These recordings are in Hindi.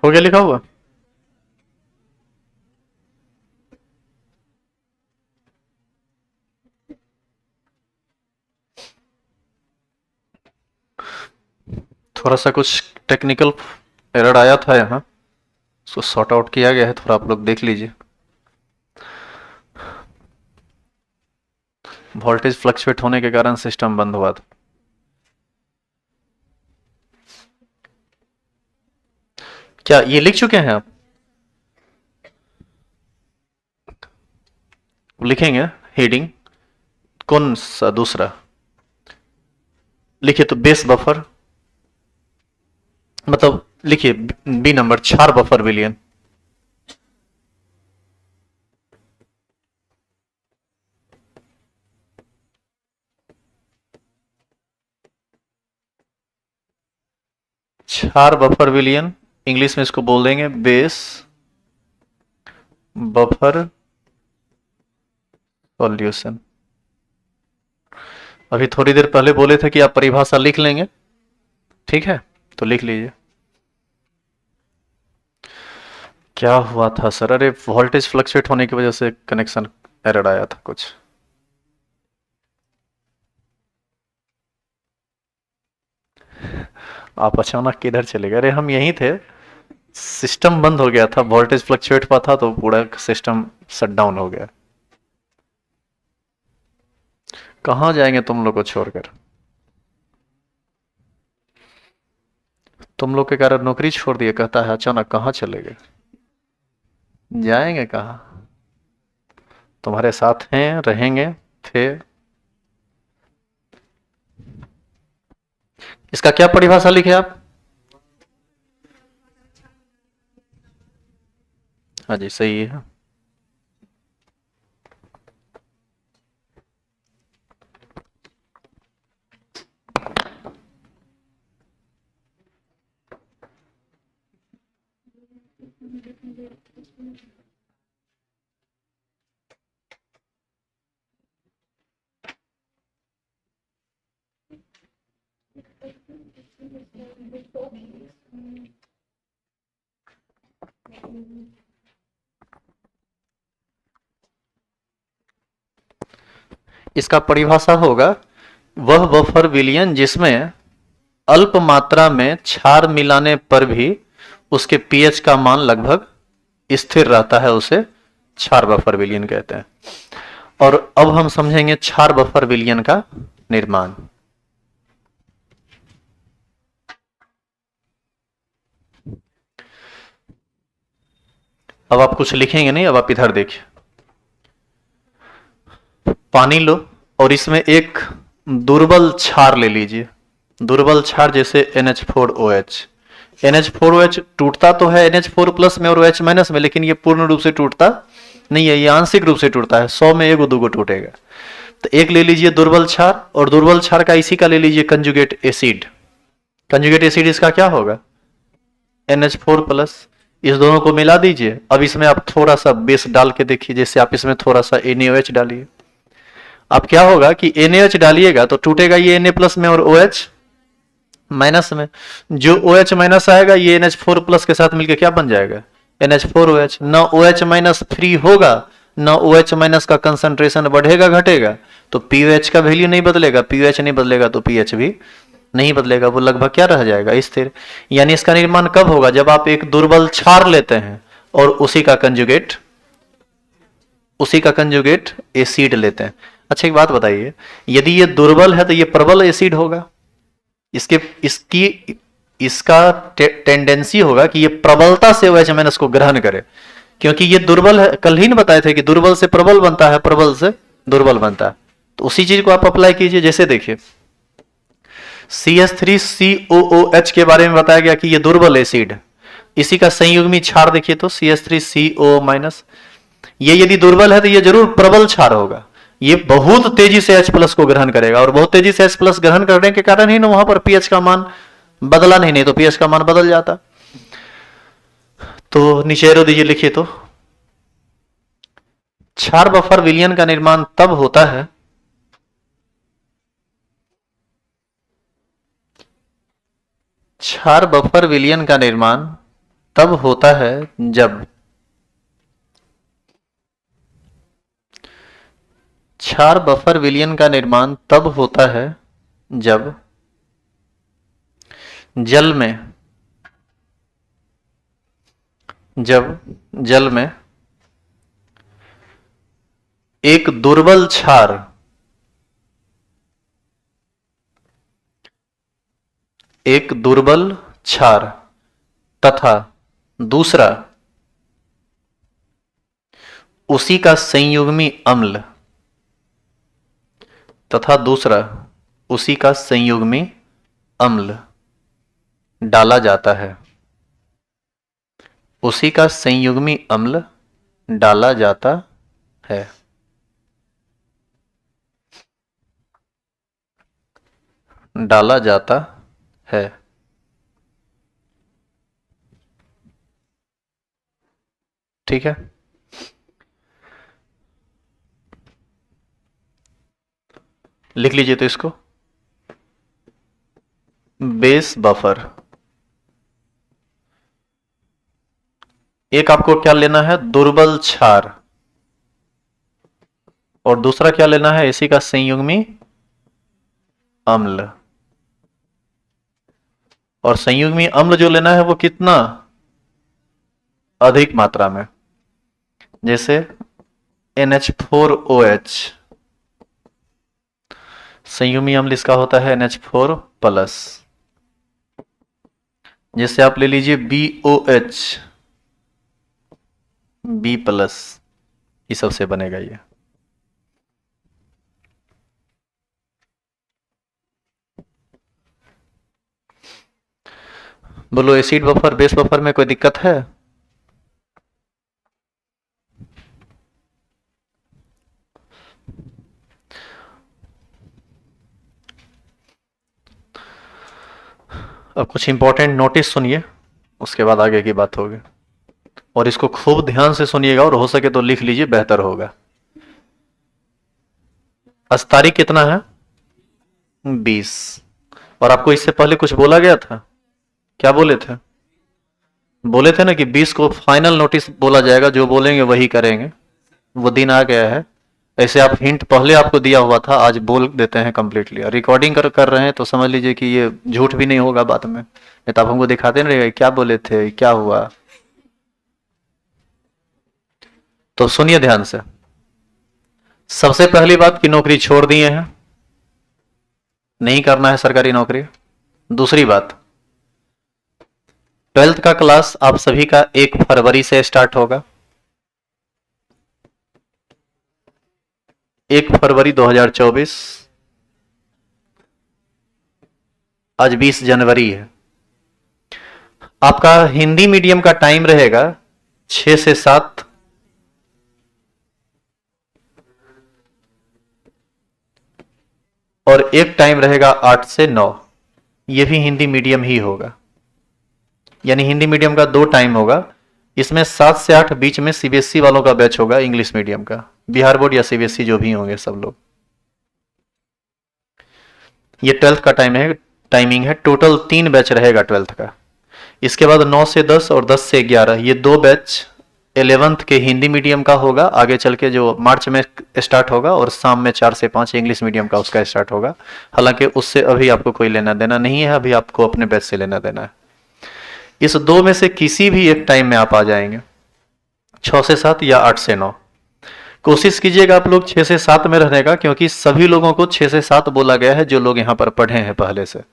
हो गया लिखा हुआ? थोड़ा सा कुछ टेक्निकल एरर आया था यहाँ, उसको सॉर्ट आउट किया गया है, थोड़ा आप लोग देख लीजिए। वोल्टेज फ्लक्चुएट होने के कारण सिस्टम बंद हुआ था। क्या ये लिख चुके हैं आप? लिखेंगे हेडिंग कौन सा? दूसरा लिखिए तो बेस बफर, मतलब लिखिए बी नंबर 4 बफर विलियन। चार बफर विलियन, इंग्लिश में इसको बोल देंगे बेस बफर सॉल्यूशन। अभी थोड़ी देर पहले बोले थे कि आप परिभाषा लिख लेंगे, ठीक है तो लिख लीजिए। क्या हुआ था सर? अरे वोल्टेज फ्लक्चुएट होने की वजह से कनेक्शन एरर आया था कुछ। आप अचानक किधर चले गए? अरे हम यहीं थे, सिस्टम बंद हो गया था, वोल्टेज फ्लक्चुएट हुआ था तो पूरा सिस्टम शट डाउन हो गया। कहाँ जाएंगे तुम लोग को छोड़कर? तुम लोग के कारण नौकरी छोड़ दिए कहता है, अचानक कहाँ चले गए? जाएंगे कहाँ? तुम्हारे साथ हैं, रहेंगे। फिर इसका क्या परिभाषा लिखे आप? हाँ जी सही है। इसका परिभाषा होगा वह बफर विलयन जिसमें अल्प मात्रा में क्षार मिलाने पर भी उसके पीएच का मान लगभग स्थिर रहता है, उसे क्षार बफर विलयन कहते हैं। और अब हम समझेंगे क्षार बफर विलयन का निर्माण। अब आप कुछ लिखेंगे नहीं, अब आप इधर देखिए। पानी लो और इसमें एक दुर्बल क्षार ले लीजिए। दुर्बल क्षार जैसे NH4OH। NH4OH टूटता तो है NH4 प्लस में और OH माइनस में, लेकिन ये पूर्ण रूप से टूटता नहीं है, ये आंशिक रूप से टूटता है, 100 में एक दो टूटेगा। तो एक ले लीजिए दुर्बल क्षार, और दुर्बल क्षार का इसी का ले लीजिए कंजुगेट एसिड। कंजुगेट एसिड इसका क्या होगा? NH4 plus. इस दोनों को मिला दीजिए। अब इसमें आप थोड़ा सा बेस डाल के देखिए, जैसे आप इसमें थोड़ा सा NaOH डालिए। अब क्या होगा कि NaOH डालिएगा तो टूटेगा ये Na प्लस में और OH माइनस में। जो OH माइनस आएगा ये NH4 प्लस के साथ मिलकर क्या बन जाएगा? NH4OH। न OH माइनस फ्री होगा, न OH माइनस का कंसंट्रेशन बढ़ेगा घटेगा, तो पीओएच का वैल्यू नहीं बदलेगा। पीओएच नहीं बदलेगा तो पीएच भी नहीं बदलेगा, वो लगभग क्या रह जाएगा? स्थिर। यानी इसका निर्माण कब होगा? जब आप एक दुर्बल क्षार लेते हैं और उसी का कंजुगेट एसिड लेते हैं। अच्छा एक बात बताइए, यदि ये दुर्बल है तो ये प्रबल एसिड होगा। इसके इसकी इसका टेंडेंसी होगा कि ये प्रबलता से OH माइनस को ग्रहण करे, क्योंकि ये दुर्बल है। कल ही न बताए थे कि दुर्बल से प्रबल बनता है, प्रबल से दुर्बल बनता है। तो उसी चीज को आप अप्लाई कीजिए। जैसे देखिए CH3COOH के बारे में बताया गया कि ये दुर्बल एसिड है। इसी का संयुग्मी क्षार देखिए तो CH3CO माइनस। ये यदि दुर्बल है तो ये जरूर प्रबल क्षार होगा। ये बहुत तेजी से H प्लस को ग्रहण करेगा, और बहुत तेजी से H प्लस ग्रहण करने के कारण ही ना वहां पर पीएच का मान बदला नहीं तो पीएच का मान बदल जाता। तो नीचे एरो दीजिए, लिखिए तो क्षार बफर विलयन का निर्माण तब होता है क्षार बफर विलयन का निर्माण तब होता है जब क्षार बफर विलयन का निर्माण तब होता है जब जल में एक दुर्बल क्षार तथा दूसरा उसी का संयुग्मी अम्ल डाला जाता है। उसी का संयुग्मी अम्ल डाला जाता है। ठीक है, लिख लीजिए तो इसको, बेस बफर। एक आपको क्या लेना है, दुर्बल क्षार, और दूसरा क्या लेना है, इसी का संयुग्मी अम्ल। और संयुग्मी अम्ल जो लेना है वो कितना अधिक मात्रा में, जैसे NH4OH, संयुग्मी अम्ल इसका होता है NH4+। जैसे आप ले लीजिए BOH, B+, इस सबसे बनेगा ये। बोलो एसिड बफर बेस बफर में कोई दिक्कत है? अब कुछ इंपॉर्टेंट नोटिस सुनिए, उसके बाद आगे की बात होगी, और इसको खूब ध्यान से सुनिएगा और हो सके तो लिख लीजिए, बेहतर होगा। आज तारीख कितना है, 20, और आपको इससे पहले कुछ बोला गया था, क्या बोले थे? बोले थे ना कि 20 को फाइनल नोटिस बोला जाएगा, जो बोलेंगे वही करेंगे, वो दिन आ गया है। ऐसे आप हिंट पहले आपको दिया हुआ था, आज बोल देते हैं कंप्लीटली। रिकॉर्डिंग कर रहे हैं तो समझ लीजिए कि ये झूठ भी नहीं होगा बाद में, नहीं तो आप हमको दिखाते नहीं रहेगा क्या बोले थे, क्या हुआ। तो सुनिए ध्यान से, सबसे पहली बात कि नौकरी छोड़ दिए हैं, नहीं करना है सरकारी नौकरी। दूसरी बात, 12th का क्लास आप सभी का 1 फरवरी से स्टार्ट होगा, 1 फरवरी 2024। आज 20 जनवरी है। आपका हिंदी मीडियम का टाइम रहेगा 6 से 7, और एक टाइम रहेगा 8 से 9। यह भी हिंदी मीडियम ही होगा, यानी हिंदी मीडियम का 2 टाइम होगा। इसमें 7 से 8 बीच में सीबीएसई वालों का बैच होगा, इंग्लिश मीडियम का, बिहार बोर्ड या सीबीएसई जो भी होंगे सब लोग। ये 12th का टाइमिंग है। टोटल 3 बैच रहेगा 12th का। इसके बाद 9 से 10 और 10 से 11 ये 2 बैच 11th के हिंदी मीडियम का होगा, आगे चल के जो मार्च में स्टार्ट होगा, और शाम में 4 से 5 इंग्लिश मीडियम का उसका स्टार्ट होगा। हालांकि उससे अभी आपको कोई लेना देना नहीं है, अभी आपको अपने बैच से लेना देना है। इस 2 में से किसी भी एक टाइम में आप आ जाएंगे, 6 से 7 या 8 से 9। कोशिश कीजिएगा आप लोग 6 से 7 में रहने का, क्योंकि सभी लोगों को 6 से 7 बोला गया है जो लोग यहाँ पर पढ़े हैं पहले से।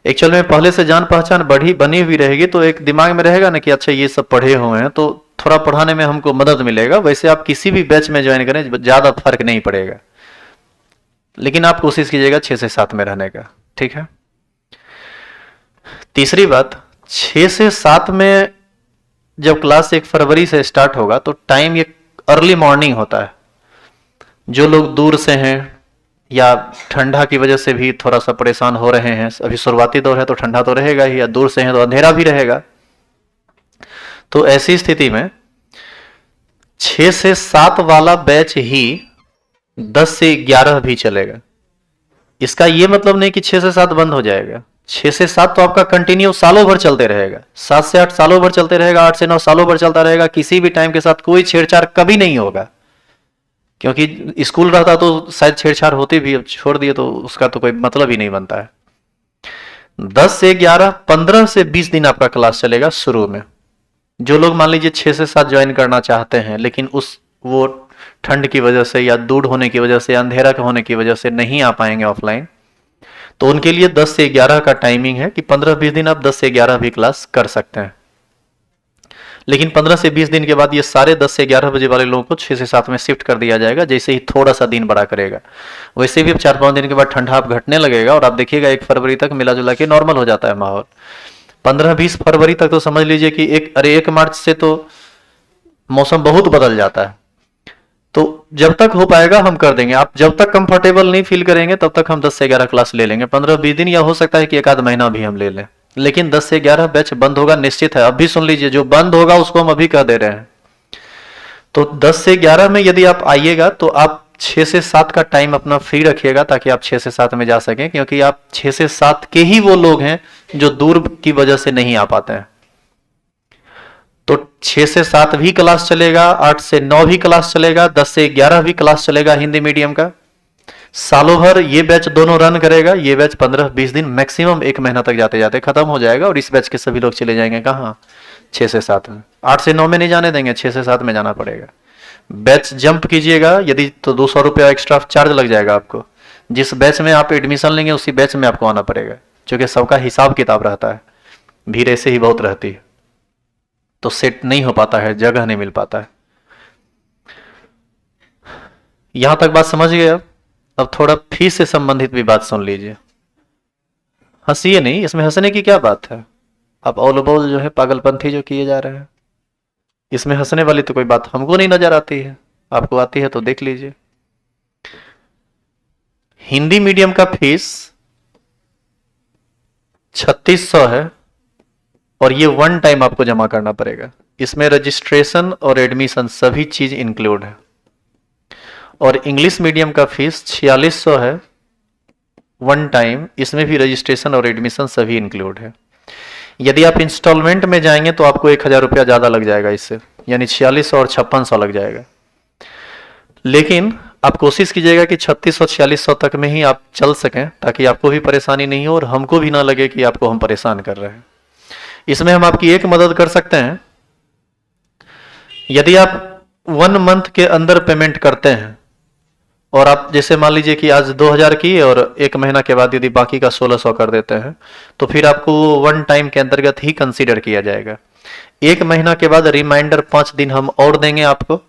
एक्चुअल में पहले से जान पहचान बनी हुई रहेगी, तो एक दिमाग में रहेगा ना कि अच्छा ये सब पढ़े हुए हैं, तो थोड़ा पढ़ाने में हमको मदद मिलेगा। वैसे आप किसी भी बैच में ज्वाइन करें, ज्यादा फर्क नहीं पड़ेगा, लेकिन आप कोशिश कीजिएगा 6 से 7 में रहने का, ठीक है। तीसरी बात, 6 से 7 में जब क्लास 1 फरवरी से स्टार्ट होगा तो टाइम ये अर्ली मॉर्निंग होता है। जो लोग दूर से हैं या ठंडा की वजह से भी थोड़ा सा परेशान हो रहे हैं, अभी शुरुआती दौर है तो ठंडा तो रहेगा ही, या दूर से हैं तो अंधेरा भी रहेगा, तो ऐसी स्थिति में 6 से 7 वाला बैच ही 10 से 11 भी चलेगा। इसका यह मतलब नहीं कि 6 से 7 बंद हो जाएगा, 6 से 7 तो आपका कंटिन्यू सालों भर चलते रहेगा, 7 से 8 सालों भर चलते रहेगा, 8 से 9 सालों भर चलता रहेगा, किसी भी टाइम के साथ कोई छेड़छाड़ कभी नहीं होगा। क्योंकि स्कूल रहता तो शायद छेड़छाड़ होती भी, अब छोड़ दिए तो उसका तो कोई मतलब ही नहीं बनता है। 10 से 11, 15 से 20 दिन आपका क्लास चलेगा शुरू में। जो लोग मान लीजिए 6 से 7 ज्वाइन करना चाहते हैं लेकिन उस वो ठंड की वजह से या दूर होने की वजह से, अंधेरा होने की वजह से नहीं आ पाएंगे ऑफलाइन, तो उनके लिए 10 से 11 का टाइमिंग है कि 15-20 दिन आप 10 से 11 भी क्लास कर सकते हैं। लेकिन 15 से 20 दिन के बाद ये सारे 10 से 11 बजे वाले लोगों को 6 से 7 में शिफ्ट कर दिया जाएगा, जैसे ही थोड़ा सा दिन बड़ा करेगा। वैसे भी अब 4-5 दिन के बाद ठंडा आप घटने लगेगा और आप देखिएगा 1 फरवरी तक मिला जुला के नॉर्मल हो जाता है माहौल। 15-20 फरवरी तक तो समझ लीजिए कि 1 मार्च से तो मौसम बहुत बदल जाता है। तो जब तक हो पाएगा हम कर देंगे, आप जब तक कंफर्टेबल नहीं फील करेंगे तब तक हम 10 से 11 क्लास ले लेंगे। 15-20 दिन या हो सकता है कि 1 आध महीना भी हम ले लें, लेकिन 10 से 11 बैच बंद होगा निश्चित है। अभी सुन लीजिए, जो बंद होगा उसको हम अभी कह दे रहे हैं। तो 10 से 11 में यदि आप आइएगा तो आप 6 से 7 का टाइम अपना फ्री रखिएगा ताकि आप 6 से 7 में जा सकें, क्योंकि आप 6 से 7 के ही वो लोग हैं जो दूर की वजह से नहीं आ पाते हैं। तो 6 से 7 भी क्लास चलेगा, 8 से 9 भी क्लास चलेगा, 10 से 11 भी क्लास चलेगा हिंदी मीडियम का। सालों भर ये बैच दोनों रन करेगा। ये बैच 15-20 दिन मैक्सिमम 1 महीना तक जाते जाते खत्म हो जाएगा और इस बैच के सभी लोग चले जाएंगे कहाँ, 6 से 7 में। 8 से 9 में नहीं जाने देंगे, 6 से 7 में जाना पड़ेगा। बैच जंप कीजिएगा यदि तो 200 रुपया एक्स्ट्रा चार्ज लग जाएगा आपको। जिस बैच में आप एडमिशन लेंगे उसी बैच में आपको आना पड़ेगा, क्योंकि सबका हिसाब किताब रहता है, भीड़ ऐसे ही बहुत रहती है, तो सेट नहीं हो पाता है, जगह नहीं मिल पाता है। यहां तक बात समझ गए? अब थोड़ा फीस से संबंधित भी बात सुन लीजिए। हंसिए नहीं, इसमें हंसने की क्या बात है। अब औल बौल जो है पागलपंथी जो किए जा रहे हैं, इसमें हंसने वाली तो कोई बात हमको नहीं नजर आती है, आपको आती है तो देख लीजिए। हिंदी मीडियम का फीस 3600 है और ये 1 टाइम आपको जमा करना पड़ेगा। इसमें रजिस्ट्रेशन और एडमिशन सभी चीज इंक्लूड है। और इंग्लिश मीडियम का फीस 4600 है 1 टाइम, इसमें भी रजिस्ट्रेशन और एडमिशन सभी इंक्लूड है। यदि आप इंस्टॉलमेंट में जाएंगे तो आपको 1000 रुपया ज्यादा लग जाएगा इससे, यानी 4600 और 5600 लग जाएगा। लेकिन आप कोशिश कीजिएगा कि 3600-4600 तक में ही आप चल सकें, ताकि आपको भी परेशानी नहीं हो और हमको भी ना लगे कि आपको हम परेशान कर रहे हैं। इसमें हम आपकी एक मदद कर सकते हैं। यदि आप 1 मंथ के अंदर पेमेंट करते हैं और आप जैसे मान लीजिए कि आज 2000 किए और 1 महीना के बाद यदि बाकी का 1600 कर देते हैं, तो फिर आपको 1 टाइम के अंतर्गत ही कंसीडर किया जाएगा। 1 महीना के बाद रिमाइंडर 5 दिन हम और देंगे आपको।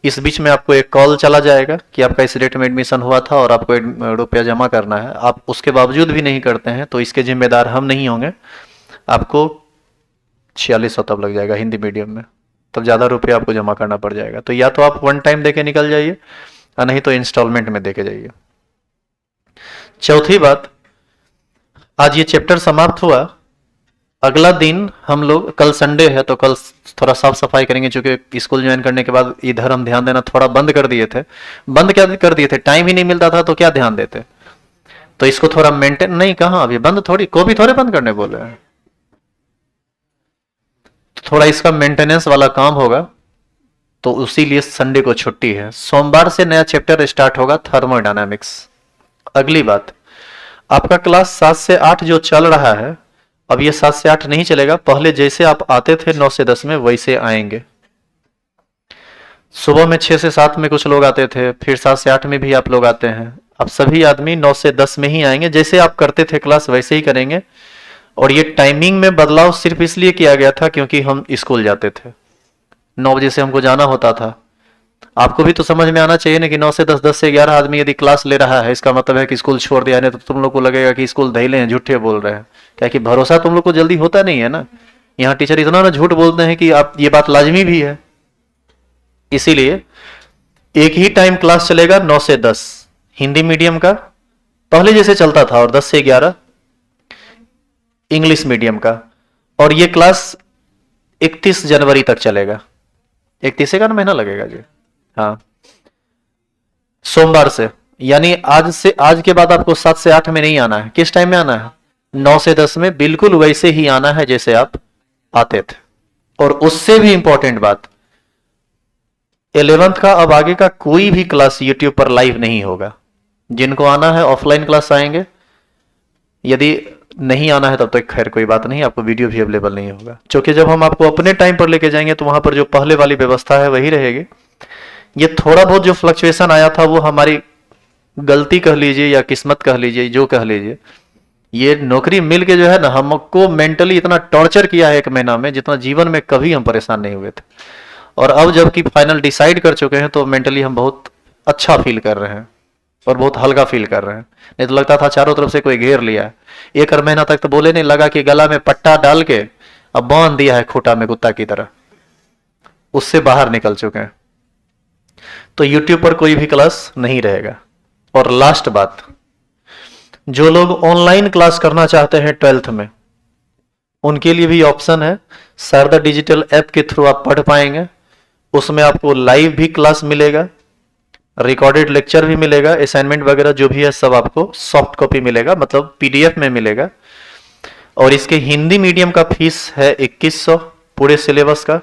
इस बीच में आपको एक कॉल चला जाएगा कि आपका इस डेट में एडमिशन हुआ था और आपको रुपया जमा करना है। आप उसके बावजूद भी नहीं करते हैं तो इसके जिम्मेदार हम नहीं होंगे। आपको 4600 तब लग जाएगा हिंदी मीडियम में, तब ज़्यादा रुपया आपको जमा करना पड़ जाएगा। तो या तो आप 1 टाइम देके निकल जाइए और नहीं तो इंस्टॉलमेंट में देके जाइए। चौथी बात, आज ये चैप्टर समाप्त हुआ। अगला दिन हम लोग, कल संडे है तो कल थोड़ा साफ सफाई करेंगे, क्योंकि स्कूल ज्वाइन करने के बाद इधर हम ध्यान देना थोड़ा बंद कर दिए थे। बंद क्या कर दिए थे, टाइम ही नहीं मिलता था तो क्या ध्यान देते। तो इसको थोड़ा मेंटेन, नहीं कहाँ अभी बंद, थोड़ी को भी थोड़े बंद करने बोले हैं, तो थोड़ा इसका मेंटेनेंस वाला काम होगा, तो उसी लिए संडे को छुट्टी है। सोमवार से नया चैप्टर स्टार्ट होगा, थर्मोडायनामिक्स। अगली बात, आपका क्लास 7 से 8 जो चल रहा है, अब ये 7 से 8 नहीं चलेगा। पहले जैसे आप आते थे 9 से 10 में वैसे आएंगे। सुबह में 6 से 7 में कुछ लोग आते थे, फिर 7 से 8 में भी आप लोग आते हैं। अब सभी आदमी 9 से 10 में ही आएंगे, जैसे आप करते थे क्लास वैसे ही करेंगे। और ये टाइमिंग में बदलाव सिर्फ इसलिए किया गया था क्योंकि हम स्कूल जाते थे, 9 बजे से हमको जाना होता था। आपको भी तो समझ में आना चाहिए ना कि 9 से 10, 10 से 11 आदमी यदि क्लास ले रहा है, इसका मतलब है कि स्कूल छोड़ दिया। नहीं तो तुम लोग को लगेगा कि स्कूल धैले हैं, झूठे बोल रहे हैं। क्या कि भरोसा तुम लोग को जल्दी होता नहीं है ना। यहाँ टीचर इतना ना झूठ बोलते हैं कि आप, ये बात लाजमी भी है। इसीलिए एक ही टाइम क्लास चलेगा 9 से 10 हिंदी मीडियम का, पहले जैसे चलता था, और 10 से 11 इंग्लिश मीडियम का। और ये क्लास 31 जनवरी तक चलेगा। 31 का महीना लगेगा जी, हाँ, सोमवार से। यानी आज से, आज के बाद आपको 7 से 8 में नहीं आना है। किस टाइम में आना है, 9 से 10 में बिल्कुल वैसे ही आना है जैसे आप आते थे। और उससे भी इंपॉर्टेंट बात, 11th का अब आगे का कोई भी क्लास यूट्यूब पर लाइव नहीं होगा। जिनको आना है ऑफलाइन क्लास आएंगे, यदि नहीं आना है तब तो खैर कोई बात नहीं, आपको वीडियो भी अवेलेबल नहीं होगा। क्योंकि जब हम आपको अपने टाइम पर लेके जाएंगे तो वहां पर जो पहले वाली व्यवस्था है वही रहेगी। ये थोड़ा बहुत जो फ्लक्चुएशन आया था वो हमारी गलती कह लीजिए या किस्मत कह लीजिए, जो कह लीजिए। ये नौकरी मिल के जो है ना, हमको मेंटली इतना टॉर्चर किया है 1 महीना में, जितना जीवन में कभी हम परेशान नहीं हुए थे। और अब जबकि फाइनल डिसाइड कर चुके हैं तो मेंटली हम बहुत अच्छा फील कर रहे हैं और बहुत हल्का फील कर रहे हैं। नहीं तो लगता था चारों तरफ से कोई घेर लिया है। 1 महीना तक तो बोले नहीं, लगा कि गला में पट्टा डाल के अब बांध दिया है खूंटा में कुत्ता की तरह, उससे बाहर निकल चुके हैं। तो यूट्यूब पर कोई भी क्लास नहीं रहेगा। और लास्ट बात, जो लोग ऑनलाइन क्लास करना चाहते हैं 12th में, उनके लिए भी ऑप्शन है। शारदा डिजिटल ऐप के थ्रू आप पढ़ पाएंगे। उसमें आपको लाइव भी क्लास मिलेगा, रिकॉर्डेड लेक्चर भी मिलेगा, असाइनमेंट वगैरह जो भी है सब आपको सॉफ्ट कॉपी मिलेगा, मतलब पीडीएफ में मिलेगा। और इसके हिंदी मीडियम का फीस है 2100 पूरे सिलेबस का,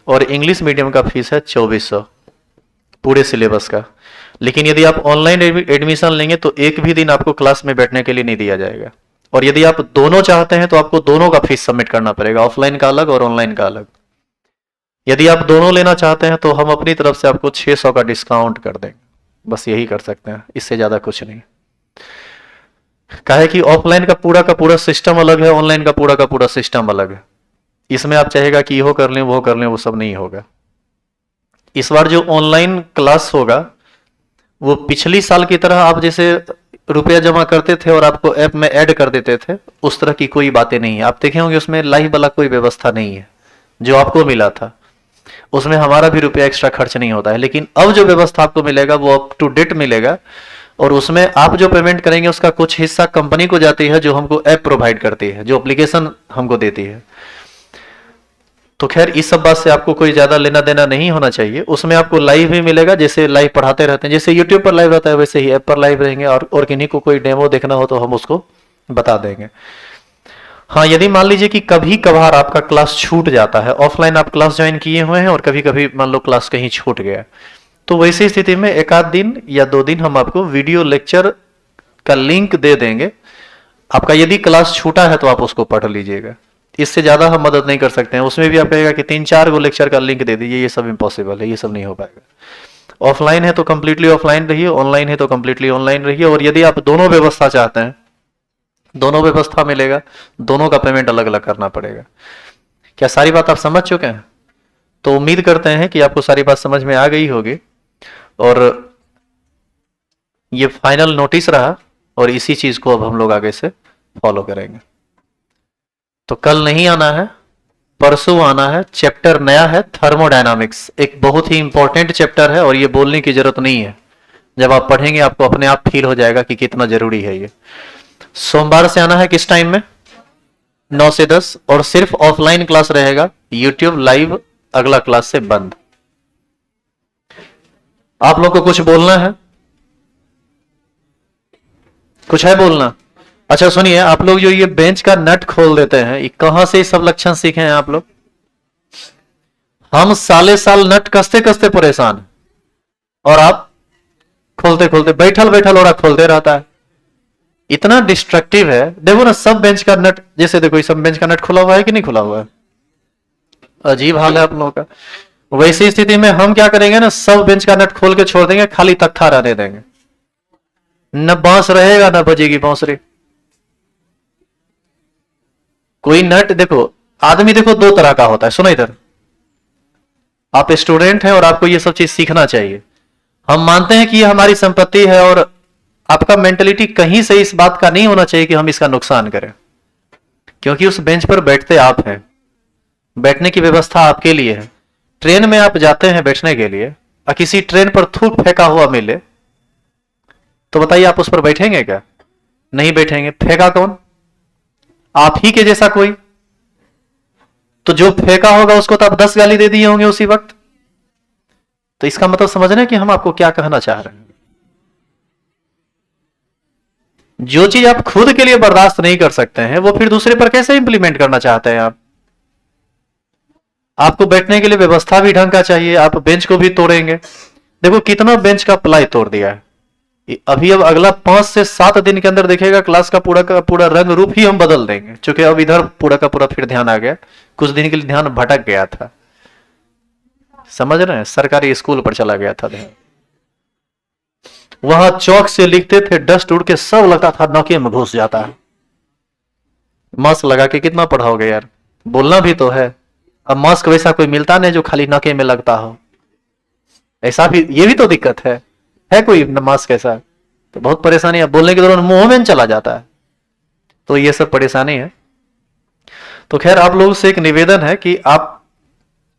और इंग्लिश मीडियम का फीस है 2400 पूरे सिलेबस का। लेकिन यदि आप ऑनलाइन एडमिशन लेंगे तो एक भी दिन आपको क्लास में बैठने के लिए नहीं दिया जाएगा। और यदि आप दोनों चाहते हैं तो आपको दोनों का फीस सबमिट करना पड़ेगा, ऑफलाइन का अलग और ऑनलाइन का अलग। यदि आप दोनों लेना चाहते हैं तो हम अपनी तरफ से आपको 600 का डिस्काउंट कर देंगे, बस यही कर सकते हैं, इससे ज्यादा कुछ नहीं। काहे कि ऑफलाइन का पूरा सिस्टम अलग है, ऑनलाइन का पूरा सिस्टम अलग है। इसमें आप चाहेगा कि यो कर लें वो कर लें, वो सब नहीं होगा। इस बार जो ऑनलाइन क्लास होगा वो पिछली साल की तरह आप जैसे रुपया जमा करते थे और आपको ऐप में ऐड कर देते थे, उस तरह की कोई बातें नहीं है। आप देखे होंगे उसमें लाइव वाला कोई व्यवस्था नहीं है। जो आपको मिला था उसमें हमारा भी रुपया एक्स्ट्रा खर्च नहीं होता है। लेकिन अब जो व्यवस्था आपको मिलेगा वो अप टू डेट मिलेगा, और उसमें आप जो पेमेंट करेंगे उसका कुछ हिस्सा कंपनी को जाती है जो हमको ऐप प्रोवाइड करती है, जो एप्लीकेशन हमको देती है। तो खैर इस सब बात से आपको कोई ज्यादा लेना देना नहीं होना चाहिए। उसमें आपको लाइव भी मिलेगा, जैसे लाइव पढ़ाते रहते हैं, जैसे यूट्यूब पर लाइव रहता है वैसे ही ऐप पर लाइव रहेंगे। और किन्हीं को कोई डेमो देखना हो तो हम उसको बता देंगे। हाँ, यदि मान लीजिए कि कभी कभार आपका क्लास छूट जाता है, ऑफलाइन आप क्लास ज्वाइन किए हुए हैं और कभी कभी मान लो क्लास कहीं छूट गया, तो वैसी स्थिति में 1 आध दिन या 2 दिन हम आपको वीडियो लेक्चर का लिंक दे देंगे। आपका यदि क्लास छूटा है तो आप उसको पढ़ लीजिएगा, इससे ज्यादा हम मदद नहीं कर सकते हैं। उसमें भी आप कहेगा कि 3-4 गो लेक्चर का लिंक दे दीजिए, ये सब इम्पॉसिबल है, ये सब नहीं हो पाएगा। ऑफलाइन है तो कंप्लीटली ऑफलाइन रहिए, ऑनलाइन है तो कंप्लीटली ऑनलाइन रहिए। और यदि आप दोनों व्यवस्था चाहते हैं, दोनों व्यवस्था मिलेगा, दोनों का पेमेंट अलग अलग करना पड़ेगा। क्या सारी बात आप समझ चुके हैं? तो उम्मीद करते हैं कि आपको सारी बात समझ में आ गई होगी। और ये फाइनल नोटिस रहा, और इसी चीज को अब हम लोग आगे से फॉलो करेंगे। तो कल नहीं आना है, परसों आना है। चैप्टर नया है, थर्मोडायनामिक्स, एक बहुत ही इंपॉर्टेंट चैप्टर है और ये बोलने की जरूरत नहीं है। जब आप पढ़ेंगे आपको अपने आप फील हो जाएगा कि कितना जरूरी है ये। सोमवार से आना है, किस टाइम में? 9 से 10, और सिर्फ ऑफलाइन क्लास रहेगा, यूट्यूब लाइव अगला क्लास से बंद। आप लोग को कुछ बोलना है? कुछ है बोलना? अच्छा सुनिए, आप लोग जो ये बेंच का नट खोल देते हैं, ये कहां से सब लक्षण सीखे हैं आप लोग? हम साले साल नट कसते कसते परेशान हैं, और आप खोलते खोलते बैठल बैठल और खोलते रहता है। इतना डिस्ट्रक्टिव है। देखो ना, सब बेंच का नट, जैसे देखो सब बेंच का नट खुला हुआ है कि नहीं खुला हुआ है? अजीब हाल है आप लोगों का। वैसी स्थिति में हम क्या करेंगे ना, सब बेंच का नट खोल के छोड़ देंगे, खाली तख्ता रहने देंगे। न बांस रहेगा न बजेगी बांसुरी। कोई नट देखो, आदमी देखो 2 तरह का होता है। सुनो इधर, आप स्टूडेंट हैं और आपको ये सब चीज सीखना चाहिए। हम मानते हैं कि ये हमारी संपत्ति है, और आपका मेंटलिटी कहीं से इस बात का नहीं होना चाहिए कि हम इसका नुकसान करें, क्योंकि उस बेंच पर बैठते आप हैं, बैठने की व्यवस्था आपके लिए है। ट्रेन में आप जाते हैं बैठने के लिए, और किसी ट्रेन पर थूक फेंका हुआ मिले तो बताइए आप उस पर बैठेंगे क्या? नहीं बैठेंगे। फेंका कौन? आप ही के जैसा कोई। तो जो फेंका होगा उसको तो आप 10 गाली दे दिए होंगे उसी वक्त। तो इसका मतलब समझ रहे हैं कि हम आपको क्या कहना चाह रहे हैं। जो चीज आप खुद के लिए बर्दाश्त नहीं कर सकते हैं वो फिर दूसरे पर कैसे इंप्लीमेंट करना चाहते हैं आप? आपको बैठने के लिए व्यवस्था भी ढंग का चाहिए, आप बेंच को भी तोड़ेंगे। देखो कितना बेंच का प्लाई तोड़ दिया है। अभी अब अगला 5 से 7 दिन के अंदर देखिएगा क्लास का पूरा रंग रूप ही हम बदल देंगे, क्योंकि अब इधर पूरा का पूरा फिर ध्यान आ गया, कुछ दिन के लिए ध्यान भटक गया था। समझ रहे हैं, सरकारी स्कूल पर चला गया था ध्यान। वहां चौक से लिखते थे, डस्ट उड़ के सब लगता था नके में घुस जाता है। मास्क लगा के कितना पढ़ाओगे यार, बोलना भी तो है। अब मास्क वैसा कोई मिलता नहीं जो खाली नके में लगता हो, ऐसा भी ये भी तो दिक्कत है कोई मास्क ऐसा? तो बहुत परेशानी है, बोलने के दौरान मुंह में चला जाता है, तो ये सब परेशानी है। तो खैर आप लोगों से एक निवेदन है कि आप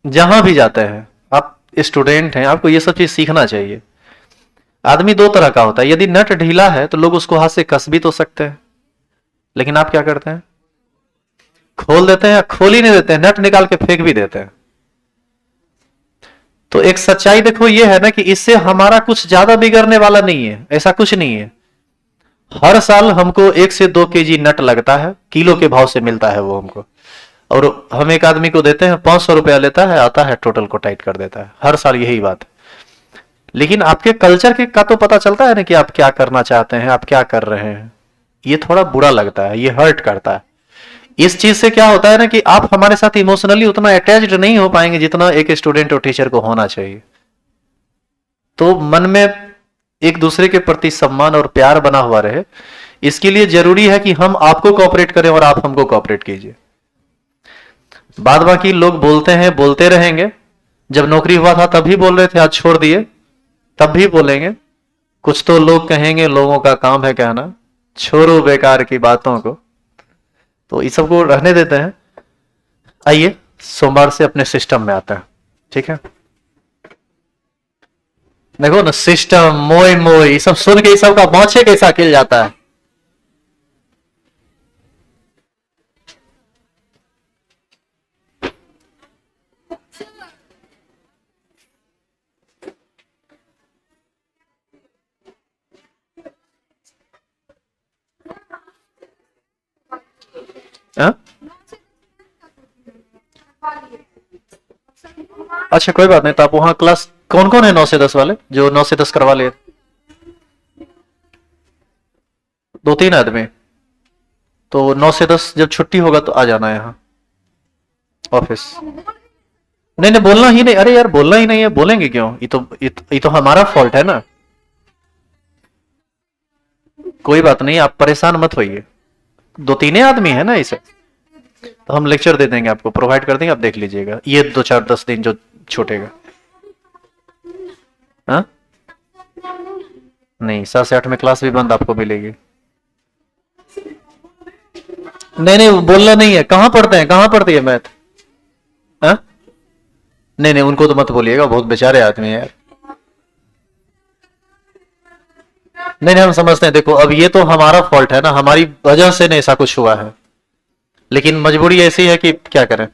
जहां भी जाते हैं, आप स्टूडेंट हैं, आपको ये सब चीज सीखना चाहिए। आदमी दो तरह का होता है, यदि नट ढीला है तो लोग उसको हाथ से कस भी तो सकते हैं, लेकिन आप क्या करते हैं, खोल देते हैं, खोल ही नहीं देते हैं, नट निकाल के फेंक भी देते हैं। तो एक सच्चाई देखो ये है ना कि इससे हमारा कुछ ज्यादा बिगड़ने वाला नहीं है, ऐसा कुछ नहीं है। हर साल हमको 1 से 2 केजी नट लगता है, किलो के भाव से मिलता है वो हमको, और हम एक आदमी को देते हैं, 500 रुपया लेता है, आता है टोटल को टाइट कर देता है, हर साल यही बात है। लेकिन आपके कल्चर के का तो पता चलता है ना कि आप क्या करना चाहते हैं, आप क्या कर रहे हैं। ये थोड़ा बुरा लगता है, ये हर्ट करता है। इस चीज से क्या होता है ना कि आप हमारे साथ इमोशनली उतना अटैच्ड नहीं हो पाएंगे जितना एक स्टूडेंट और टीचर को होना चाहिए। तो मन में एक दूसरे के प्रति सम्मान और प्यार बना हुआ रहे, इसके लिए जरूरी है कि हम आपको कोऑपरेट करें और आप हमको कोऑपरेट कीजिए। बाद बाकी लोग बोलते हैं, बोलते रहेंगे। जब नौकरी हुआ था तब भी बोल रहे थे, आज छोड़ दिए तब भी बोलेंगे। कुछ तो लोग कहेंगे, लोगों का काम है कहना, छोड़ो बेकार की बातों को। तो इस सबको रहने देते हैं। आइए सोमवार से अपने सिस्टम में आते हैं, ठीक है। देखो ना, सिस्टम मोय मोय ये सब सुन के ये सब का बाँछे कैसा खिल जाता है। हा? अच्छा कोई बात नहीं, तो आप वहां क्लास कौन कौन है 9 से 10 वाले जो 9 से 10 करवा लिए? 2-3 आदमी। तो 9 से 10 जब छुट्टी होगा तो आ जाना यहाँ ऑफिस। नहीं नहीं बोलना ही नहीं, अरे यार बोलना ही नहीं है, बोलेंगे क्यों? ये तो हमारा फॉल्ट है ना। कोई बात नहीं, आप परेशान मत होइए। 2-3 आदमी है ना इसे, तो हम लेक्चर दे देंगे, आपको प्रोवाइड कर देंगे, आप देख लीजिएगा ये 2-4-10 दिन जो छूटेगा। हाँ नहीं, 7 से 8 में क्लास भी बंद आपको मिलेगी। नहीं नहीं बोलना नहीं है, कहाँ पढ़ते हैं, कहाँ पढ़ती है मैथ? हाँ नहीं नहीं उनको तो मत बोलिएगा, बहुत बेचारे आदमी है यार। नहीं नहीं हम समझते हैं, देखो अब ये तो हमारा फॉल्ट है ना, हमारी वजह से नहीं ऐसा कुछ हुआ है, लेकिन मजबूरी ऐसी है कि क्या करें।